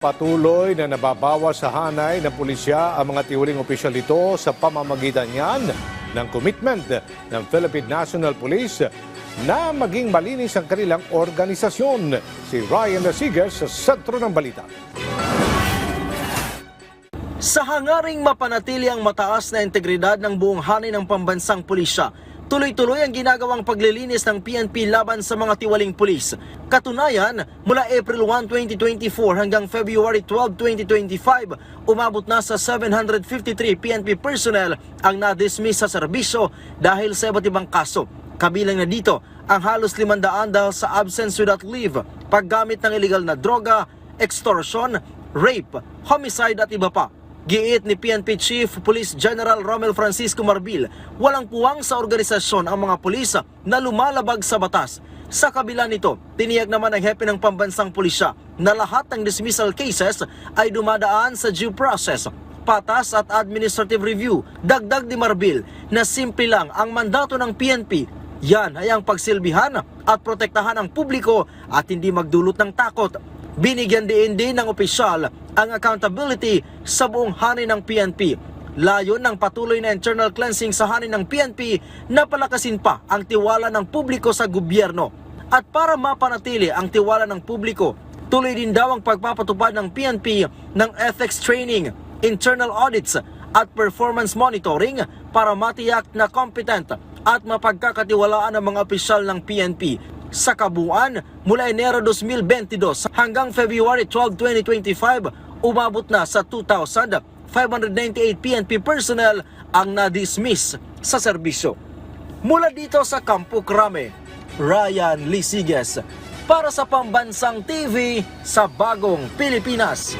Patuloy na nababawas sa hanay ng pulisya ang mga tiwaling opisyal nito sa pamamagitan niyan ng commitment ng Philippine National Police na maging malinis ang kanilang organisasyon. Si Ryan Lasigas sa sentro ng balita. Sa hangaring mapanatili ang mataas na integridad ng buong hanay ng pambansang pulisya, tuloy-tuloy ang ginagawang paglilinis ng PNP laban sa mga tiwaling pulis. Katunayan, mula April 1, 2024 hanggang February 12, 2025, umabot na sa 753 PNP personnel ang na-dismiss sa serbisyo dahil sa iba't ibang kaso. Kabilang na dito ang halos 500 dahil sa absence without leave, paggamit ng illegal na droga, extortion, rape, homicide at iba pa. Giit ni PNP Chief Police General Romel Francisco Marbil, walang puwang sa organisasyon ang mga pulis na lumalabag sa batas. Sa kabila nito, tiniyag naman ng hepe ng pambansang pulisya na lahat ng dismissal cases ay dumadaan sa due process, patas at administrative review. Dagdag ni Marbil na simple lang ang mandato ng PNP. Yan ay ang pagsilbihan at protektahan ang publiko at hindi magdulot ng takot. Binigyan din ng opisyal ang accountability sa buong hanay ng PNP. Layon ng patuloy na internal cleansing sa hanay ng PNP na palakasin pa ang tiwala ng publiko sa gobyerno. At para mapanatili ang tiwala ng publiko, tuloy din daw ang pagpapatupad ng PNP ng ethics training, internal audits at performance monitoring para matiyak na competent at mapagkakatiwalaan ang mga opisyal ng PNP. Sa kabuuan, mula Enero 2022 hanggang February 12, 2025, umabot na sa 2,598 PNP personnel ang na-dismiss sa serbisyo. Mula dito sa Campo Crame, Ryan Lisigas para sa Pambansang TV sa Bagong Pilipinas.